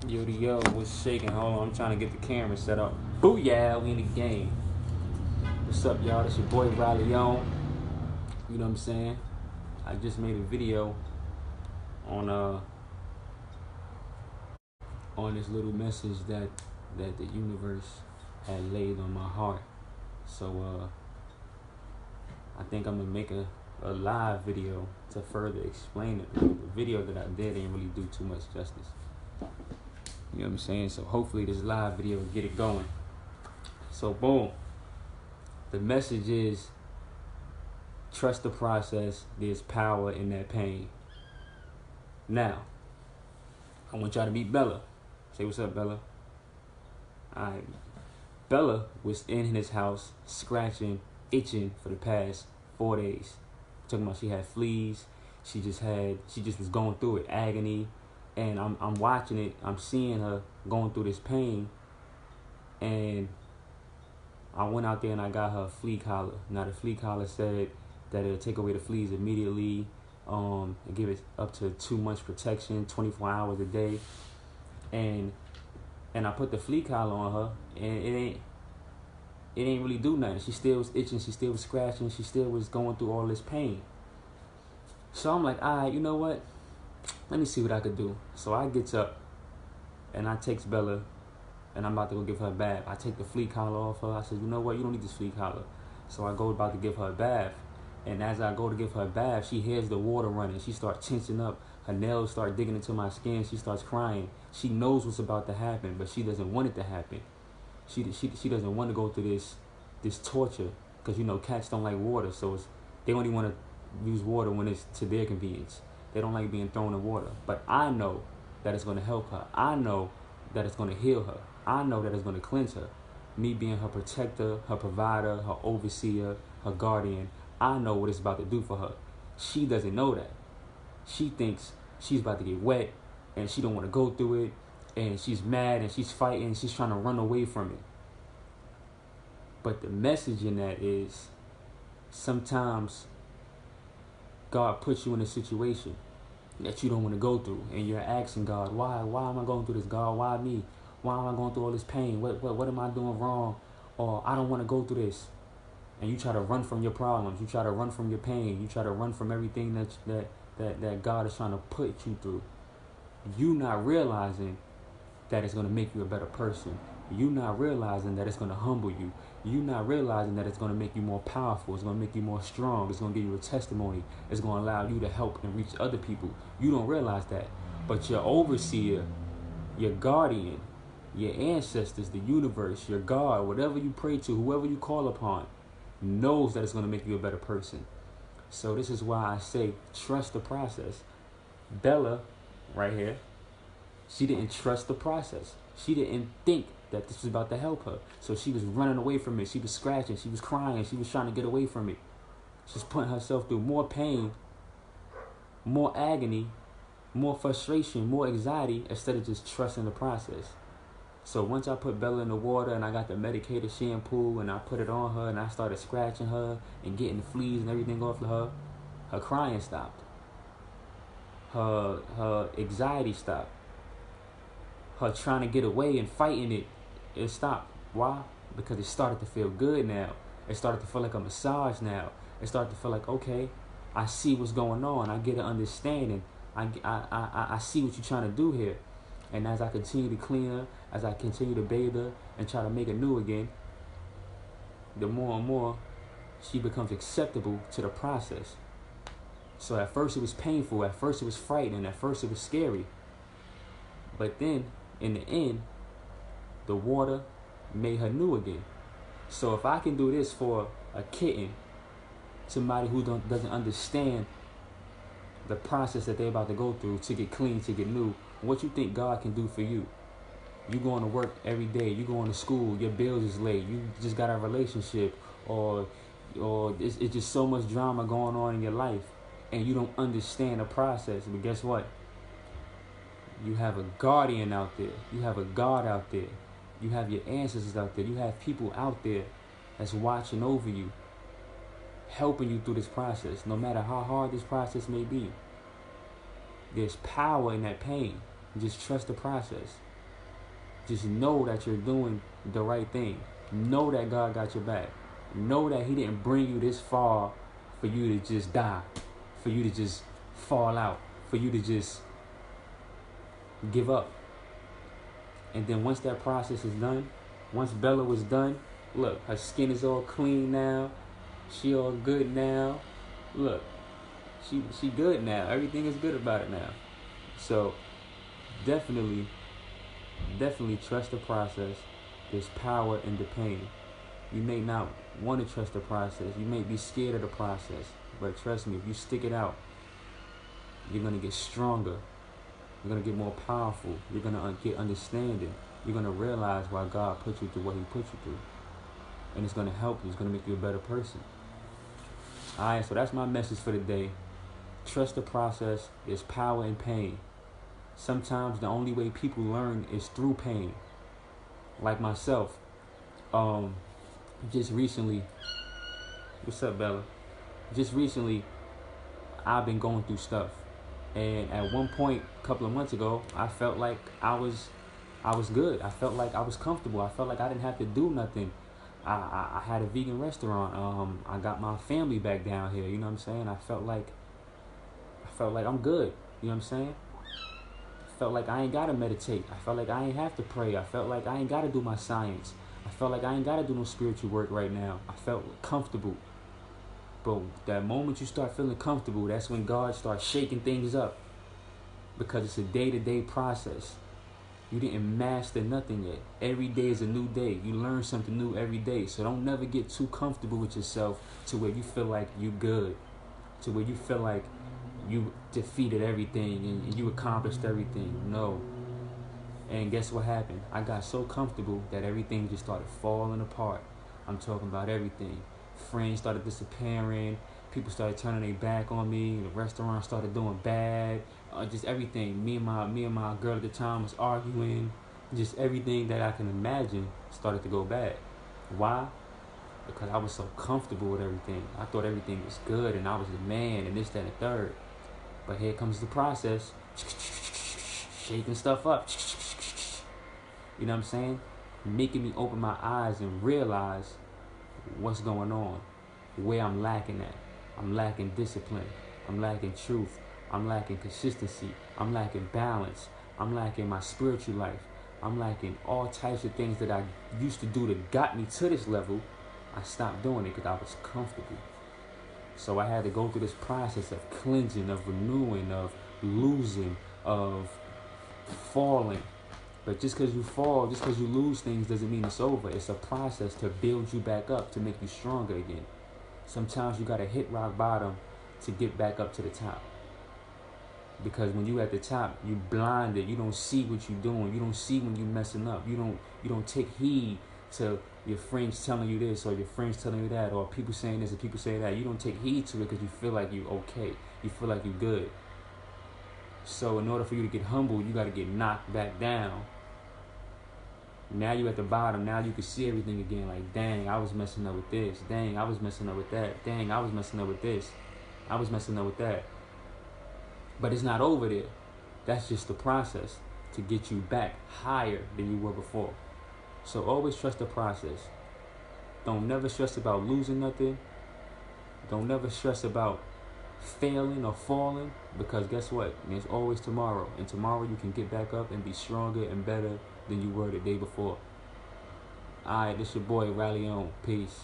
Yo, what's shaking? Hold on, I'm trying to get the camera set up. Booyah, we in the game. What's up, y'all? It's your boy Riley on. You know what I'm saying? I just made a video on on this little message that the universe had laid on my heart. So I think I'm gonna make a live video to further explain it. The video that I did didn't really do too much justice. You know what I'm saying? So hopefully this live video will get it going. So boom. The message is trust the process. There's power in that pain. Now, I want y'all to meet Bella. Say what's up, Bella. Alright. Bella was in his house scratching, itching for the past 4 days. Talking about she had fleas. She just was going through it, agony. And I'm watching it. I'm seeing her going through this pain. And I went out there and I got her a flea collar. Now the flea collar said that it'll take away the fleas immediately, and give it up to 2 months protection, 24 hours a day. And I put the flea collar on her, and it ain't really do nothing. She still was itching, she still was scratching, she still was going through all this pain. So I'm like, all right, you know what? Let me see what I could do. So I gets up and I text Bella, and I'm about to go give her a bath. I take the flea collar off her. I said, you know what? You don't need this flea collar. So I go about to give her a bath. And as I go to give her a bath, she hears the water running. She starts tensing up. Her nails start digging into my skin. She starts crying. She knows what's about to happen, but she doesn't want it to happen. She doesn't want to go through this torture, because, you know, cats don't like water. So they only want to use water when it's to their convenience. They don't like being thrown in water. But I know that it's going to help her. I know that it's going to heal her. I know that it's going to cleanse her. Me being her protector, her provider, her overseer, her guardian, I know what it's about to do for her. She doesn't know that. She thinks she's about to get wet, and she don't want to go through it, and she's mad, and she's fighting, and she's trying to run away from it. But the message in that is, sometimes God puts you in a situation that you don't want to go through, and you're asking God, why am I going through this, God? Why me? Why am I going through all this pain? What am I doing wrong? Or I don't want to go through this. And you try to run from your problems. You try to run from your pain. You try to run from everything that God is trying to put you through. You not realizing that it's going to make you a better person. You not realizing that it's going to humble you. You not realizing that it's going to make you more powerful. It's going to make you more strong. It's going to give you a testimony. It's going to allow you to help and reach other people. You don't realize that. But your overseer, your guardian, your ancestors, the universe, your God, whatever you pray to, whoever you call upon, knows that it's going to make you a better person. So this is why I say trust the process. Bella, right here, she didn't trust the process. She didn't think that this was about to help her. So she was running away from it. She was scratching. She was crying. She was trying to get away from it. She's putting herself through more pain, more agony, more frustration, more anxiety, instead of just trusting the process. So once I put Bella in the water and I got the medicated shampoo and I put it on her and I started scratching her and getting the fleas and everything off of her, her crying stopped. Her anxiety stopped. Her trying to get away and fighting it stopped. Why? Because it started to feel good now. It started to feel like a massage now. It started to feel like, okay, I see what's going on. I get an understanding. I see what you're trying to do here. And as I continue to clean her, as I continue to bathe her and try to make her new again, the more and more she becomes acceptable to the process. So at first it was painful, at first it was frightening, at first it was scary. But then, in the end, the water made her new again. So if I can do this for a kitten, somebody who doesn't understand the process that they're about to go through to get clean, to get new, what you think God can do for you? You going to work every day, you going to school, your bills is late, you just got a relationship, or it's just so much drama going on in your life, and you don't understand the process. But guess what? You have a guardian out there. You have a God out there. You have your ancestors out there. You have people out there that's watching over you, helping you through this process, no matter how hard this process may be. There's power in that pain. Just trust the process. Just know that you're doing the right thing. Know that God got your back. Know that He didn't bring you this far for you to just die, for you to just fall out, for you to just give up. And then once that process is done, once Bella was done, look, her skin is all clean now. She all good now. Look, she good now. Everything is good about it now. So definitely trust the process. There's power in the pain. You may not want to trust the process. You may be scared of the process. But trust me, if you stick it out, you're going to get stronger. You're going to get more powerful. You're going to get understanding. You're going to realize why God put you through what He put you through. And it's going to help you. It's going to make you a better person. Alright, so that's my message for the day. Trust the process. There's power in pain. Sometimes the only way people learn is through pain. Like myself. Just recently, what's up, Bella? Just recently, I've been going through stuff. And at one point, a couple of months ago, I felt like I was good. I felt like I was comfortable. I felt like I didn't have to do nothing. I had a vegan restaurant. I got my family back down here. You know what I'm saying? I felt like I'm good. You know what I'm saying? I felt like I ain't gotta meditate. I felt like I ain't have to pray. I felt like I ain't gotta do my science. I felt like I ain't gotta do no spiritual work right now. I felt comfortable. But that moment you start feeling comfortable, that's when God starts shaking things up. Because it's a day-to-day process. You didn't master nothing yet. Every day is a new day. You learn something new every day. So don't never get too comfortable with yourself to where you feel like you good. To where you feel like you defeated everything and you accomplished everything. No. And guess what happened? I got so comfortable that everything just started falling apart. I'm talking about everything. Friends started disappearing. People started turning their back on me. The restaurant started doing bad. Just everything. Me and my girl at the time was arguing. Just everything that I can imagine started to go bad. Why? Because I was so comfortable with everything. I thought everything was good and I was the man and this, that, and the third. But here comes the process. Shaking stuff up. You know what I'm saying? Making me open my eyes and realize what's going on. Where I'm lacking at. I'm lacking discipline. I'm lacking truth. I'm lacking consistency. I'm lacking balance. I'm lacking my spiritual life. I'm lacking all types of things that I used to do that got me to this level. I stopped doing it because I was comfortable. So I had to go through this process of cleansing, of renewing, of losing, of falling. But just because you fall, just because you lose things doesn't mean it's over. It's a process to build you back up, to make you stronger again. Sometimes you got to hit rock bottom to get back up to the top. Because when you at the top, you blinded. You don't see what you're doing. You don't see when you're messing up. You don't take heed to your friends telling you this or your friends telling you that or people saying this and people saying that. You don't take heed to it because you feel like you're okay. You feel like you're good. So in order for you to get humble, you got to get knocked back down. Now you at the bottom. Now you can see everything again. Like, dang, I was messing up with this. Dang, I was messing up with that. Dang, I was messing up with this. I was messing up with that. But it's not over there. That's just the process to get you back higher than you were before. So always trust the process. Don't never stress about losing nothing. Don't never stress about failing or falling. Because guess what? There's always tomorrow. And tomorrow you can get back up and be stronger and better than you were the day before. Alright, this your boy Rally On. Peace.